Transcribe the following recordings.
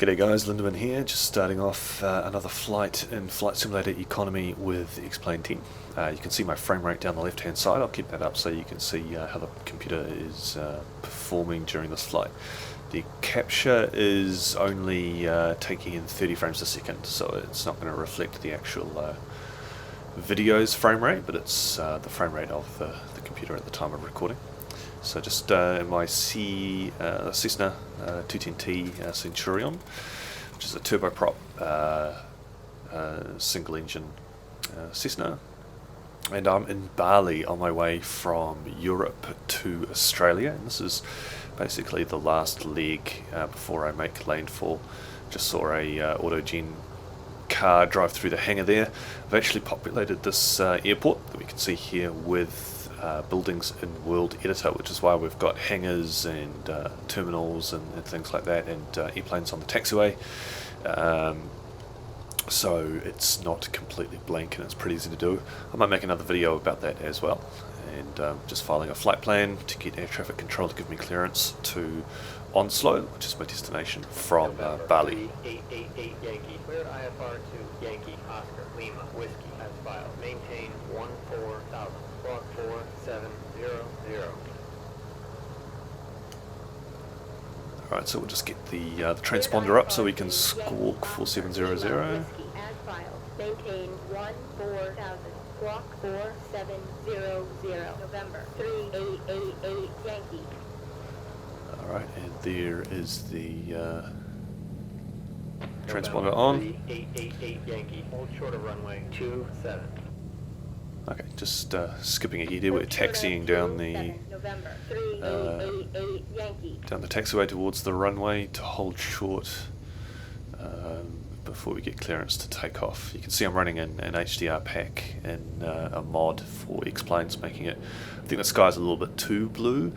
G'day guys, Lindemann here, just starting off another flight in Flight Simulator Economy with the X-Plane team. You can see my frame rate down the left hand side. I'll keep that up so you can see how the computer is performing during this flight. The capture is only taking in 30 frames a second, so it's not going to reflect the actual video's frame rate, but it's the frame rate of the computer at the time of recording. So just in my Cessna 210T Centurion, which is a turboprop single engine Cessna, and I'm in Bali on my way from Europe to Australia, and this is basically the last leg before I make landfall. Just saw a autogen car drive through the hangar there. I've actually populated this airport that we can see here with buildings in World Editor, which is why we've got hangars and terminals and things like that, and airplanes on the taxiway. So it's not completely blank and it's pretty easy to do. I might make another video about that as well. And just filing a flight plan to get air traffic control to give me clearance to Onslow, which is my destination from Bali. 888 Yankee, cleared IFR to Yankee, Oscar, Lima, Whiskey, as filed. Maintain 14,000, block 4700. Alright, so we'll just get the transponder up so we can squawk 4700. As filed. Maintain 14,000. Block 4700. November 3888 Yankee. Alright, and there is the transponder on. 3888 Yankee, hold short of runway 27. Okay, just skipping ahead here. We're taxiing down the taxiway towards the runway to hold short before we get clearance to take off. You can see I'm running an HDR pack and a mod for X-Planes, making it, I think the sky's a little bit too blue,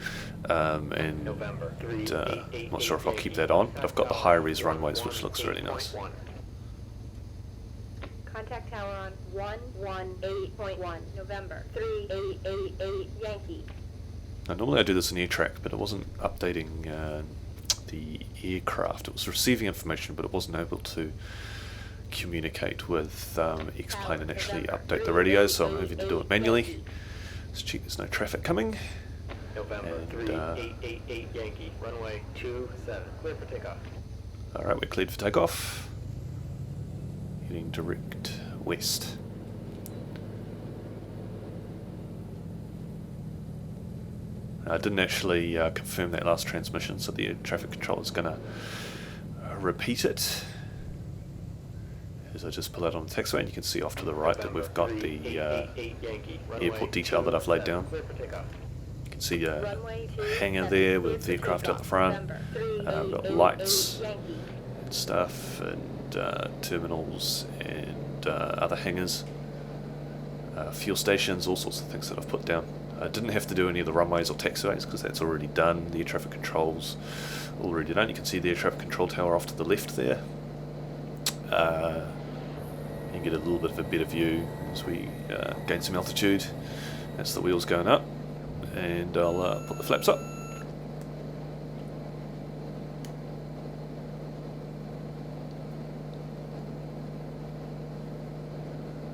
and I'm not sure if I'll keep that on, but I've got the high res runways, which looks really nice. Contact tower on 118.1, November 3888 Yankee. Now normally I do this in AirTrack, but it wasn't updating the aircraft. It was receiving information, but it wasn't able to communicate with X-Plane and actually update the radio, so I'm moving to do it manually. Let's check there's no traffic coming. November 3888 Yankee, runway 27, clear for takeoff. Alright, we're cleared for takeoff. Heading direct west. I didn't actually confirm that last transmission, so the air traffic controller is going to repeat it. As I just pull out on the taxiway, and you can see off to the right that we've got the airport detail that I've laid down. You can see a hangar there with the aircraft out the front. We've got lights and stuff, and terminals and other hangars, fuel stations, all sorts of things that I've put down. I didn't have to do any of the runways or taxiways because that's already done. The air traffic controls already done. You can see the air traffic control tower off to the left there. You can get a little bit of a better view as we gain some altitude. That's the wheels going up, and I'll put the flaps up.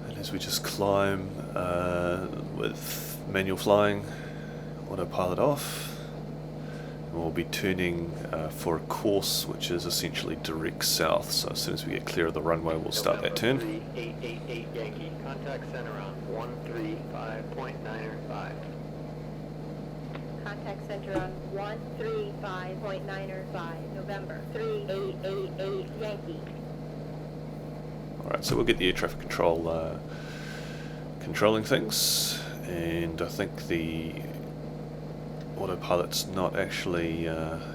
And as we just climb with manual flying, autopilot off, and we'll be turning for a course which is essentially direct south, so as soon as we get clear of the runway we'll start that turn. 3888 Yankee, contact center on 135.95. Contact center on 135.95, November 3888 Yankee. Alright, so we'll get the air traffic control controlling things, and I think the autopilot's not actually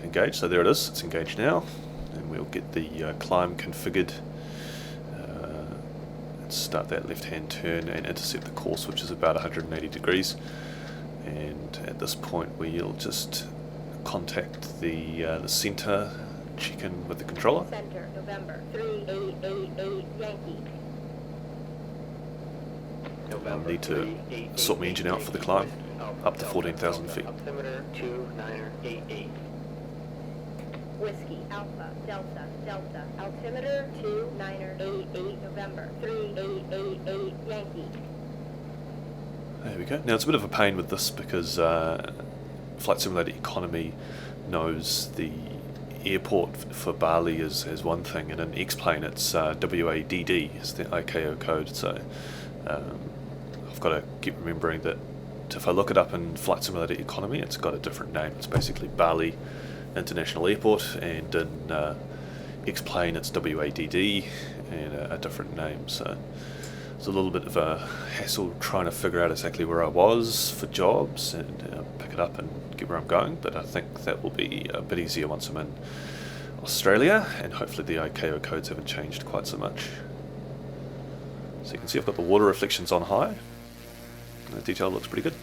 engaged, so there it is, it's engaged now, and we'll get the climb configured and start that left hand turn and intercept the course, which is about 180 degrees, and at this point we'll just contact the center, check in with the controller. Center, November 3888 Yankee. I'll need to sort my engine out for the climb up to 14,000 feet. Altimeter 2988. Whiskey, Alpha, Delta, Delta, altimeter 2988, November, 3888, Yankee. There we go. Now it's a bit of a pain with this because Flight Simulator Economy knows the airport for Bali is one thing, and in X-Plane it's WADD is the ICAO code, so I've got to keep remembering that if I look it up in Flight Simulator Economy, it's got a different name. It's basically Bali International Airport, and in X-Plane it's WADD and a different name, so it's a little bit of a hassle trying to figure out exactly where I was for jobs and pick it up and get where I'm going, but I think that will be a bit easier once I'm in Australia, and hopefully the ICAO codes haven't changed quite so much. So you can see I've got the water reflections on high, and the detail looks pretty good.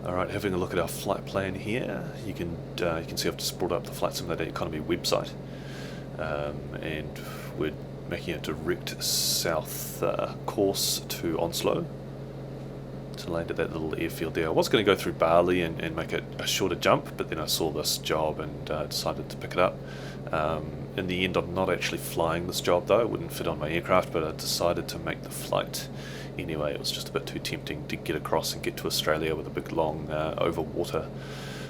Alright, having a look at our flight plan here, you can see I've just brought up the Flight Simulator Economy website, and we're making a direct south course to Onslow to land at that little airfield there. I was going to go through Bali and make it a shorter jump, but then I saw this job and decided to pick it up. In the end, I'm not actually flying this job though, it wouldn't fit on my aircraft, but I decided to make the flight anyway. It was just a bit too tempting to get across and get to Australia with a big long over water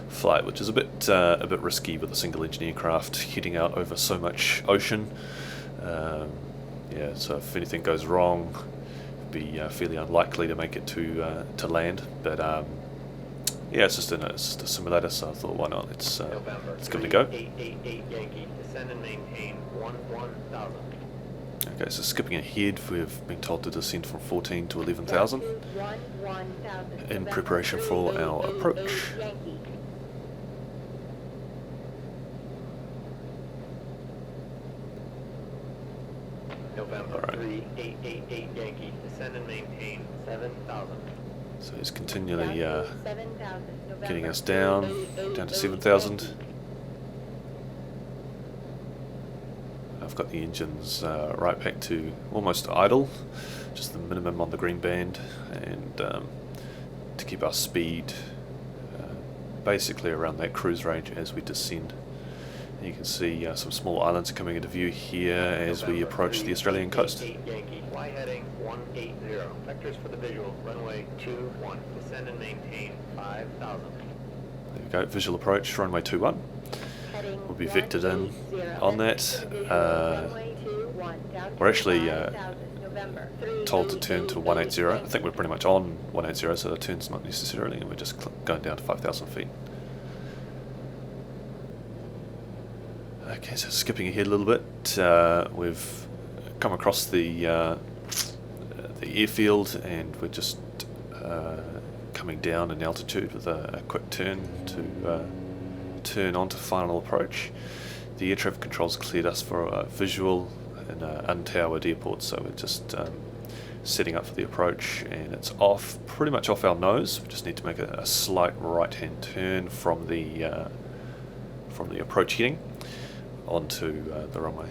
flight, which is a bit risky with a single engine aircraft heading out over so much ocean. Yeah, so if anything goes wrong, it'd be fairly unlikely to make it to land. But yeah, it's just a simulator, so I thought, why not? Let's give it a go. 888 Yankee, descend and maintain 11,000. Okay, so skipping ahead, we've been told to descend from 14 to 11,000 in preparation for our approach. November Alright. 3888 Yankee, descend and maintain 7,000. So he's continually 7,000, getting us down to 7,000. I've got the engines right back to almost idle, just the minimum on the green band, and to keep our speed basically around that cruise range as we descend. And you can see some small islands coming into view here as we approach the Australian coast. Yankee, fly heading 180. Vectors for the visual, runway 21. Descend and maintain 5,000. There we go, visual approach, runway 21. We'll be vectored in on that. We're actually told to turn to 180. I think we're pretty much on 180, so the turn's not necessarily, and we're just going down to 5,000 feet. Okay, so skipping ahead a little bit, we've come across the airfield, and we're just coming down in altitude with a quick turn to turn onto final approach. The air traffic controls cleared us for a visual in an untowered airport, so we're just setting up for the approach, and it's off, pretty much off our nose. We just need to make a slight right-hand turn from the approach heading onto the runway.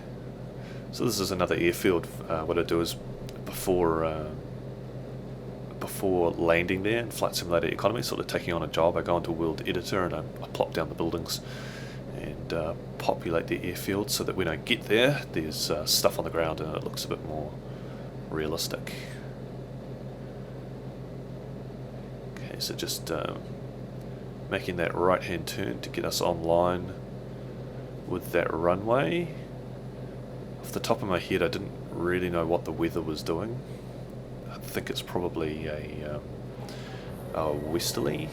So this is another airfield. What I do is before landing there in Flight Simulator Economy, sort of taking on a job, I go into World Editor and I plop down the buildings and populate the airfield so that when I get there, there's stuff on the ground and it looks a bit more realistic. Okay, so just making that right hand turn to get us online with that runway. Off the top of my head, I didn't really know what the weather was doing. I think it's probably a westerly,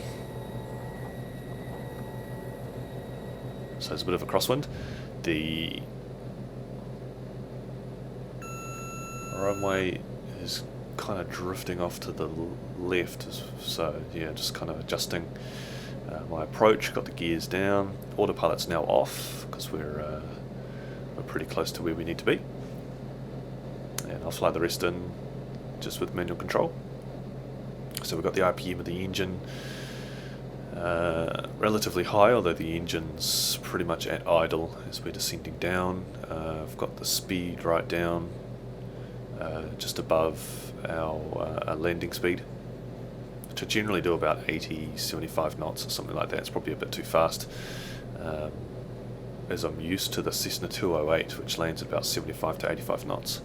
so there's a bit of a crosswind. The runway is kind of drifting off to the left, so yeah, just kind of adjusting my approach. Got the gears down. Autopilot's now off because we're pretty close to where we need to be, and I'll fly the rest in just with manual control. So we've got the RPM of the engine relatively high, although the engine's pretty much at idle as we're descending down. I've got the speed right down just above our landing speed, which I generally do about 80, 75 knots or something like that. It's probably a bit too fast, as I'm used to the Cessna 208, which lands at about 75 to 85 knots.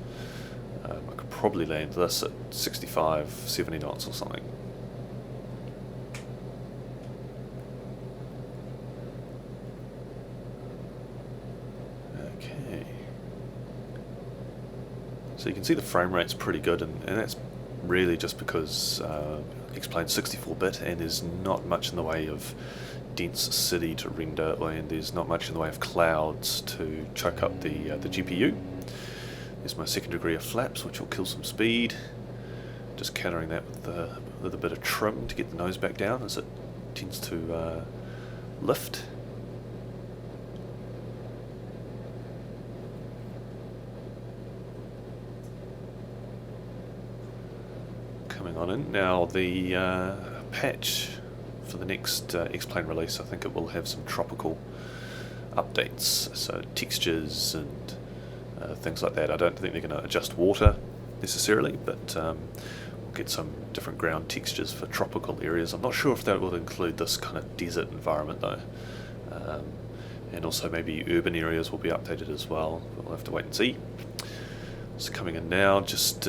I could probably land this at 65, 70 knots or something. Okay. So you can see the frame rate's pretty good, and that's really just because X-Plane's 64-bit and there's not much in the way of dense city to render, and there's not much in the way of clouds to choke up the GPU. There's my second degree of flaps, which will kill some speed. Just countering that with a bit of trim to get the nose back down as it tends to lift. Coming on in. Now the patch for the next X-Plane release, I think it will have some tropical updates, so textures and things like that. I don't think they're going to adjust water necessarily, but we'll get some different ground textures for tropical areas. I'm not sure if that will include this kind of desert environment though, and also maybe urban areas will be updated as well. We'll have to wait and see. So coming in now, just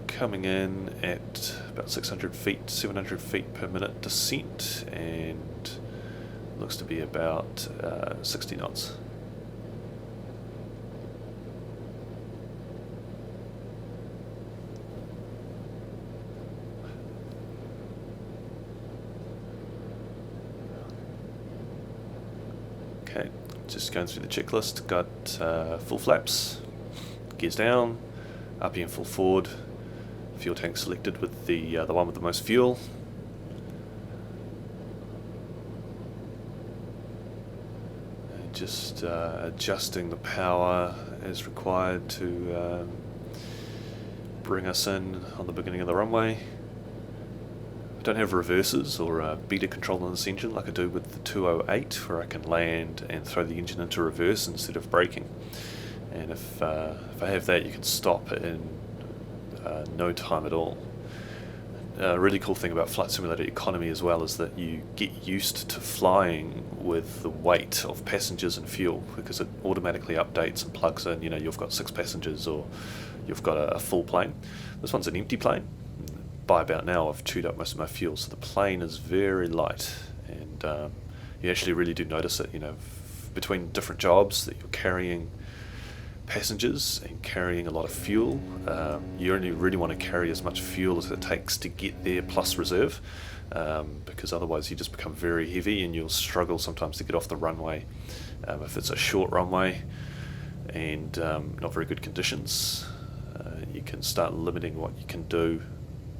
coming in at about 600 feet, 700 feet per minute descent, and looks to be about 60 knots. Okay, just going through the checklist. Got full flaps, gears down, up and full forward. Fuel tank selected with the one with the most fuel. And just adjusting the power as required to bring us in on the beginning of the runway. I don't have reverses or beta control on this engine like I do with the 208, where I can land and throw the engine into reverse instead of braking. And if I have that, you can stop in no time at all. A really cool thing about Flight Simulator Economy as well is that you get used to flying with the weight of passengers and fuel, because it automatically updates and plugs in, you know, you've got 6 passengers or you've got a full plane. This one's an empty plane. By about now I've chewed up most of my fuel, so the plane is very light, and you actually really do notice it, you know, between different jobs that you're carrying passengers and carrying a lot of fuel. You only really want to carry as much fuel as it takes to get there plus reserve, because otherwise you just become very heavy and you'll struggle sometimes to get off the runway if it's a short runway and not very good conditions. You can start limiting what you can do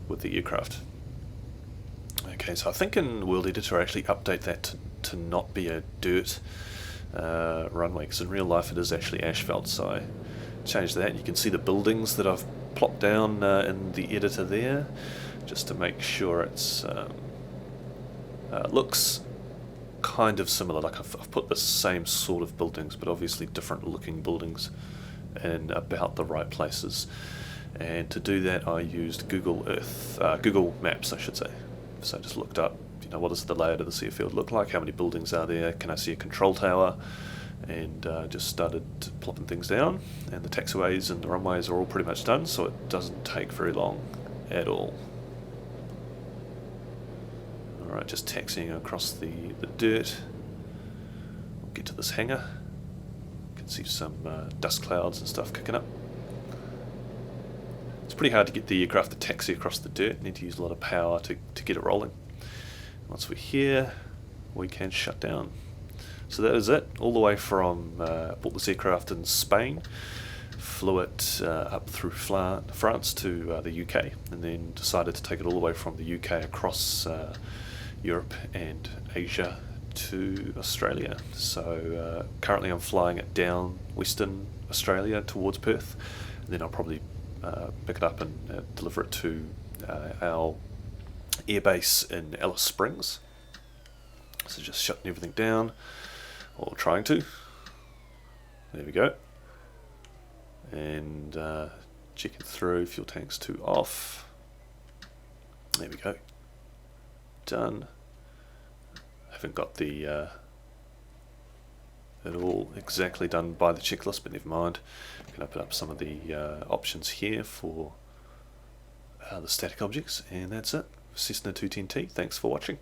with the aircraft. Okay, so I think in World Editor I actually update that to not be a dirt runway, because in real life it is actually asphalt, so I changed that. You can see the buildings that I've plopped down in the editor there, just to make sure it's looks kind of similar. Like I've put the same sort of buildings, but obviously different looking buildings in about the right places. And to do that I used Google Maps, I should say. So I just looked up, you know, what does the layout of the airfield look like, how many buildings are there, can I see a control tower, and just started plopping things down. And the taxiways and the runways are all pretty much done, so it doesn't take very long at all. Alright, just taxiing across the dirt. We'll get to this hangar. You can see some dust clouds and stuff kicking up. It's pretty hard to get the aircraft to taxi across the dirt. You need to use a lot of power to get it rolling. Once we're here, we can shut down. So that is it, all the way from bought this aircraft in Spain, flew it up through France to the UK, and then decided to take it all the way from the UK across Europe and Asia to Australia. So currently I'm flying it down Western Australia towards Perth, and then I'll probably pick it up and deliver it to our airbase in Alice Springs. So just shutting everything down, or trying to. There we go. And checking through, fuel tanks to off. There we go. Done. Haven't got the it all exactly done by the checklist, but never mind. I can open up some of the options here for the static objects, and that's it. Cessna 210T. Thanks for watching.